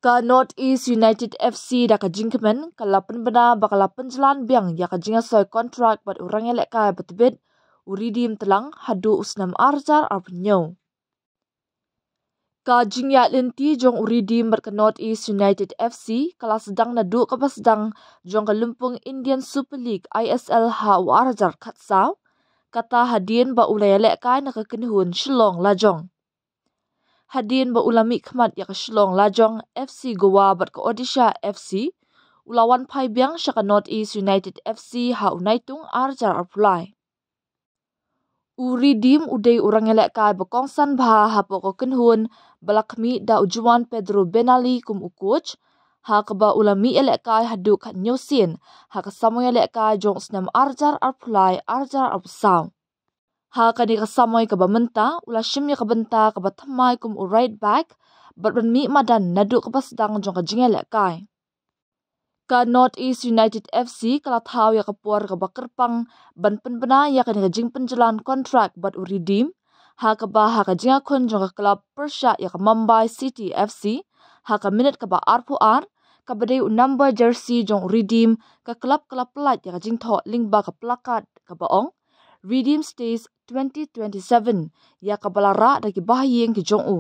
Ka North East United FC da ka jingkemen kalapan bena bakalapan jalan biang ya ka jinga soy kontrak bat orang elek ka betebet uridim telang hadu usnam arjar arpenyo. Ka jingya lenti jong uridim bat ka North East United FC kala sedang nadu ka sedang jong ka Lumpung Indian Super League ISL ha arjar khatsau kata hadien ba ulai elek ka na ka kenhun Shillong Lajong. Hadien ba ulami khmat ya ka Shillong Lajong FC Goa bat ka Odisha FC ulawan pai biang syaka North East United FC ha unaitung arjar arpulai. Uridim udai orang elek kai bakongsan bah ha poko kenhun balakmi da ujuan Pedro Benali kum ukuj ha kaba ulami elek kai hadu kat nyosin ha kasamoy elek kai jong snam arjar arpulai arjar arpusau. Ha kani kasamoy kaba menta ula shimya kabenta kaba thamai kum u right back bat mi madan nadu kaba sedang jong ka jingelek kai. Ka North East United FC kala thau ya kapuar kaba kerpang ban penbena ya kani ka jing penjalan kontrak bat uridim ha kaba ha ka jinga kun jong ka klub Persha ya ka Mumbai City FC ha ka minute kaba arpuar kaba dei number jersey jong uridim ka klub pelat ya ka jing tho lingba ka plakat kaba ong Redeem Stays 2027 ya kabalara dagi bahayeng ki jong u.